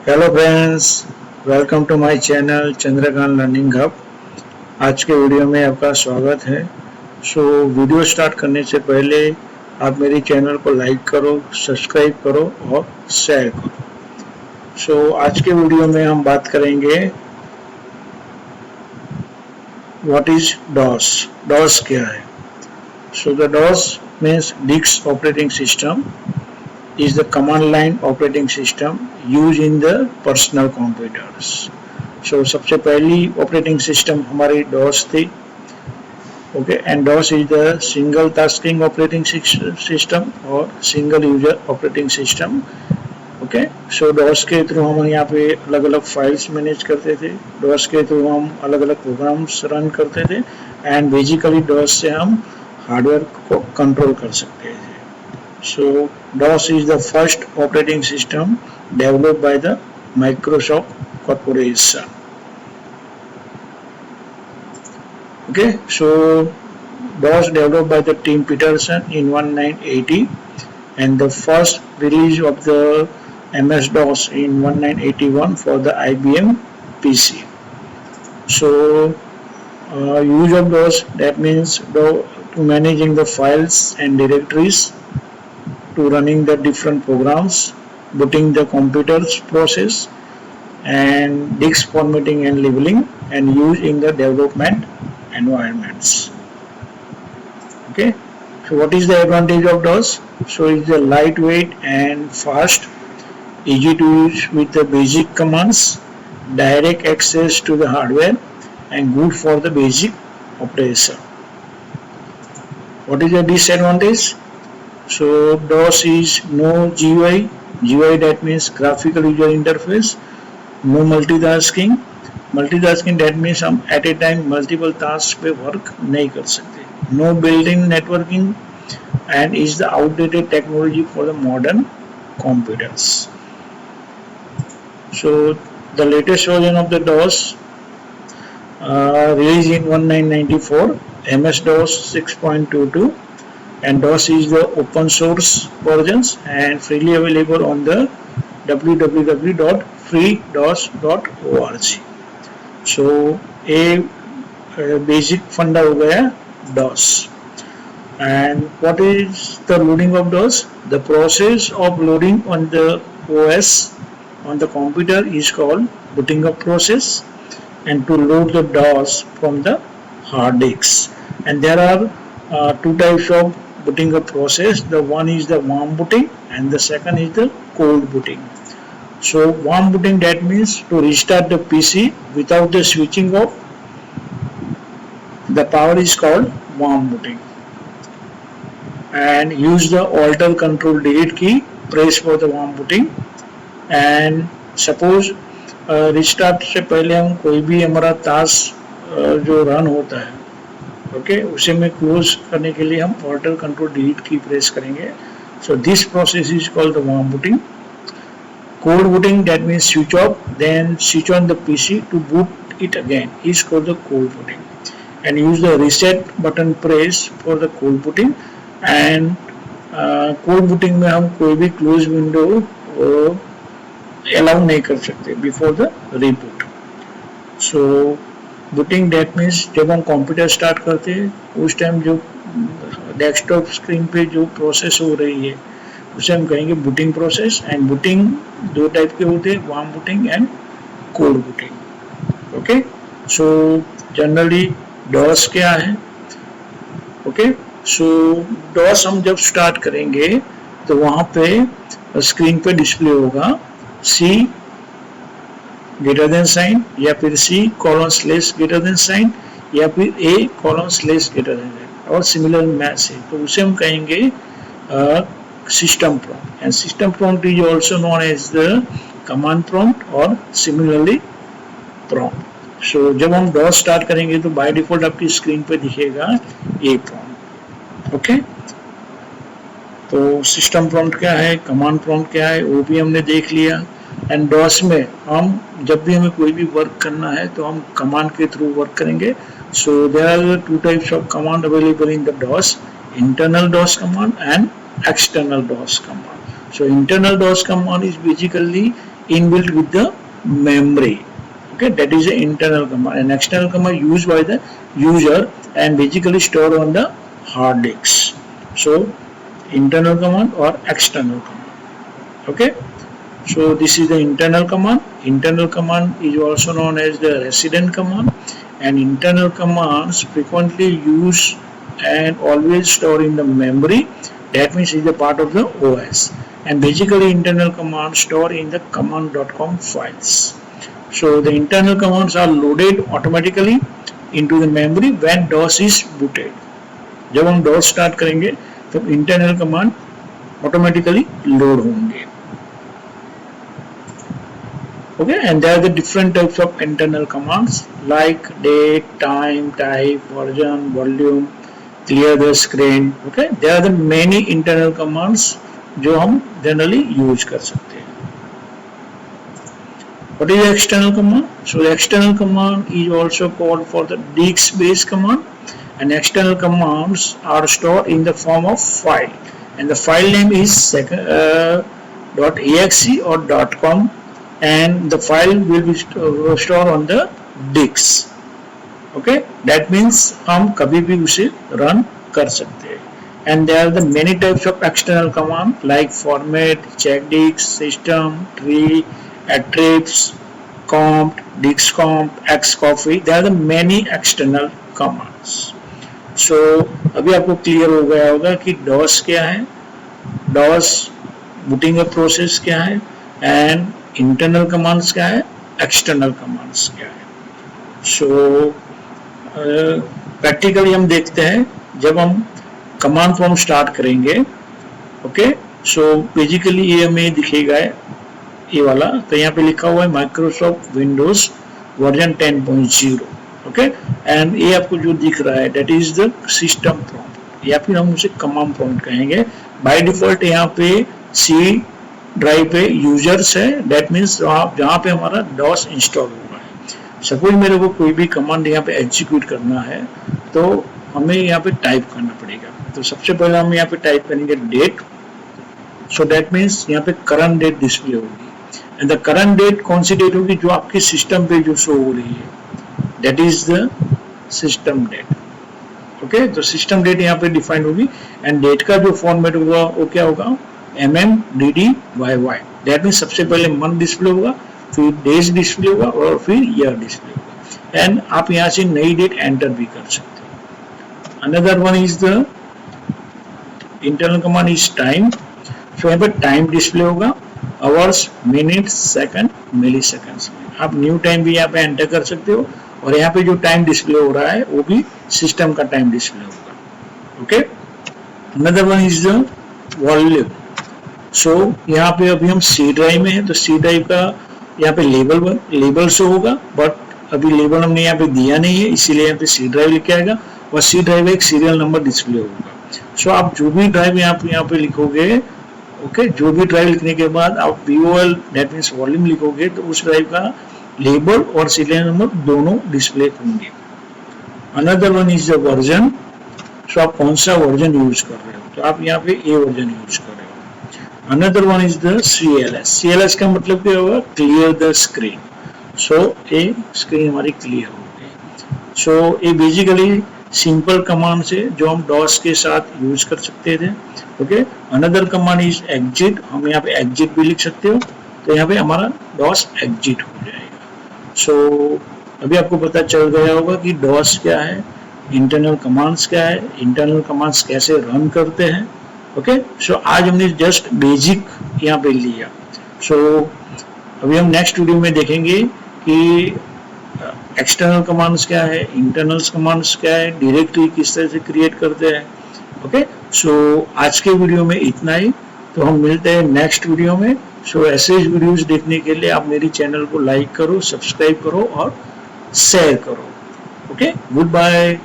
Hello friends, welcome to my channel Chandrakant learning hub. आज के video में आपका स्वागत है। वीडियो स्टार्ट करने से पहले आप मेरे चैनल को लाइक करो, सब्सक्राइब करो और शेयर करो। आज के वीडियो में हम बात करेंगे व्हाट इज डॉस। डॉस क्या है? The DOS means disk operating system is the command line operating system used in the personal computers. सबसे पहली ऑपरेटिंग सिस्टम हमारी डॉस थी। Okay, and DOS is the single tasking operating system और single user operating system. Okay, DOS के through हम यहाँ पे अलग अलग फाइल्स मैनेज करते थे। डॉस के थ्रू हम अलग अलग प्रोग्राम्स रन करते थे एंड बेसिकली डॉस से हम हार्डवेयर को कंट्रोल कर सकते थे। So DOS is the first operating system developed by the Microsoft Corporation. Okay, so DOS developed by the Tim Peterson in 1980 and the first release of the MS-DOS in 1981 for the IBM PC. Use of DOS, that means to managing the files and directories, to running the different programs, booting the computer's process, and disk formatting and labeling, and use in the development environments. Okay, what is the advantage of DOS? It's the lightweight and fast, easy to use with the basic commands, direct access to the hardware, and good for the basic operation. What is the disadvantage? DOS is no GUI. GUI, that means graphical user interface. No multitasking. Multitasking, that means हम at a time multiple tasks पे work नहीं कर सकते. No built-in networking and is the outdated technology for the modern computers. The latest version of the DOS released in 1994, MS-DOS 6.22. and DOS is the open source versions and freely available on the www.freedos.org. A basic funda हो गया DOS. And what is the loading of DOS? The process of loading on the OS on the computer is called booting up process, and to load the DOS from the hard disks. And there are two types of booting up process. The one is the warm booting and the second is the cold booting. Warm booting, that means to restart the PC without the switching off the power, is called warm booting. And use the Alt Control Delete key, press for the warm booting. And suppose restart से पहले हम कोई भी हमारा task जो run होता है, okay, उसे में क्लोज करने के लिए हम alter control delete key press करेंगे. This process is called the warm booting. Cold booting, that means switch off then switch on the PC to boot it again, is called the cold booting. And use the reset button press for the cold booting. And cold booting में हम कोई भी close window allow नहीं कर सकते before the reboot. Booting, that means जब हम computer start करते हैं उस टाइम जो डेस्कटॉप स्क्रीन पे जो प्रोसेस हो रही है उसे हम कहेंगे बूटिंग प्रोसेस. एंड बूटिंग दो टाइप के होते हैं, warm booting and cold booting. Okay, generally DOS क्या है? ओके, डॉस हम जब स्टार्ट करेंगे तो वहां पे स्क्रीन पे डिस्प्ले होगा C ग्रेटर देन साइन, या फिर C colon slash greater than sign, या फिर A colon slash greater than sign और सिमिलर मैच है तो उसे हम कहेंगे system prompt. And system prompt is also known as the command prompt और सिमिलरली प्रॉम्प्ट. जब हम डॉस स्टार्ट करेंगे तो बाय डिफॉल्ट आपकी स्क्रीन पे दिखेगा A प्रॉम्प्ट. ओके, तो सिस्टम प्रॉम्प्ट क्या है, कमांड प्रॉम्प्ट क्या है, वो भी हमने देख लिया. एंड डॉस में हम जब भी हमें कोई भी वर्क करना है तो हम कमांड के थ्रू वर्क करेंगे. There are two types of command available in the DOS, internal DOS command and external DOS command. Internal DOS command is basically inbuilt with the memory. Okay, that is the internal command. An external command used by the user and basically stored on the hard disks. So internal command or external command. Okay, so this is the internal command. Internal command is also known as the resident command, and internal commands frequently used and always stored in the memory. That means it's a part of the OS, and basically internal commands stored in the command.com files. So the internal commands are loaded automatically into the memory when DOS is booted. जब हम DOS start करेंगे तो internal command automatically load होंगे. Okay, and there are the different types of internal commands like date, time, type, version, volume, clear the screen. Okay, there are the many internal commands जो हम generally use कर सकते हैं. What is the external command? So the external command is also called for the disk-based command, and external commands are stored in the form of file, and the file name is .exe or .com, and the file will be stored on the disks. Okay, that means हम कभी भी उसे run कर सकते हैं. And there are the many types of external command like format, check disk, system, tree, attributes, comp, dixcomp, xcopy. There are the many external commands. So अभी आपको clear हो गया होगा कि DOS क्या है, DOS booting a process क्या है, and internal commands क्या है, external commands क्या है. So प्रैक्टिकली हम देखते हैं जब हम कमांड फॉर्म स्टार्ट करेंगे. ओके, सो बेसिकली ये हमें दिखेगा ये वाला. तो यहाँ पे लिखा हुआ है Microsoft Windows version 10.0. Okay, and ये आपको जो दिख रहा है that is the system prompt, या फिर हम उसे कमांड प्रॉम्प्ट कहेंगे. बाय डिफॉल्ट यहाँ पे सी ड्राइव पे यूजर्स है, दैट मीन्स जहाँ पे हमारा डॉस इंस्टॉल हुआ है. सपोज मेरे को कोई भी कमांड यहाँ पे एग्जीक्यूट करना है तो हमें यहाँ पे टाइप करना पड़ेगा. तो सबसे पहले हम यहाँ पे टाइप करेंगे डेट. सो दैट मीन्स यहाँ पे करंट डेट डिस्प्ले होगी, एंड द करंट डेट कौन सी डेट होगी, जो आपके सिस्टम पे जो शो हो रही है, that is the system date. Okay, तो सिस्टम डेट यहाँ पे डिफाइंड होगी, एंड डेट का जो फॉर्मेट होगा वो क्या होगा, MMDDYY. दैट मीन्स सबसे पहले मंथ डिस्प्ले होगा, फिर डेज डिस्प्ले होगा और फिर ईयर डिस्प्ले होगा. एंड आप यहाँ से नई डेट एंटर भी कर सकते हो. Another one is the internal command is time. So यहाँ पे टाइम डिस्प्ले होगा, आवर्स, मिनट्स, सेकंड, मिली सेकंड्स में. आप न्यू टाइम भी यहाँ पे एंटर कर सकते हो, और यहाँ पे जो टाइम डिस्प्ले हो रहा है वो भी सिस्टम का टाइम डिस्प्ले होगा. Okay, another one is the volume. So यहाँ पे अभी हम सी ड्राइव में है, तो सी ड्राइव का यहाँ पे लेबल शो होगा, बट अभी लेबल हमने यहाँ पे दिया नहीं है, इसीलिए यहाँ पे सी ड्राइव लिखा आएगा, और सी ड्राइव एक सीरियल नंबर डिस्प्ले होगा. सो आप जो भी ड्राइव यहाँ पे लिखोगे, ओके, जो भी ड्राइव लिखने के बाद आप VOL दैट मीन्स वॉल्यूम लिखोगे, तो उस ड्राइव का लेबल और सीरियल नंबर दोनों डिस्प्ले होंगे. Another one is the version. So आप कौन सा वर्जन यूज कर रहे हो, तो आप यहाँ पे ए वर्जन यूज कर रहे हो. Another one is the CLS. CLS का मतलब क्या होगा, clear the screen. So A screen हमारी क्लियर हो गई. सो ये बेसिकली सिंपल कमांड से जो हम डॉस के साथ यूज कर सकते थे. Okay, another command is exit. हम यहाँ पे एग्जिट भी लिख सकते हो, तो यहाँ पे हमारा डॉस एग्जिट हो जाएगा. सो अभी आपको पता चल गया होगा कि डॉस क्या है, इंटरनल कमांड्स क्या है, इंटरनल कमांड्स कैसे रन करते हैं. ओके, सो आज हमने जस्ट बेसिक यहाँ पे लिया. सो अभी हम नेक्स्ट वीडियो में देखेंगे कि एक्सटर्नल कमांड्स क्या है, इंटरनल कमांड्स क्या है, डायरेक्टरी किस तरह से क्रिएट करते हैं. ओके, सो आज के वीडियो में इतना ही. तो हम मिलते हैं नेक्स्ट वीडियो में. सो ऐसे वीडियोस देखने के लिए आप मेरी चैनल को लाइक करो, सब्सक्राइब करो और शेयर करो. Okay, good bye.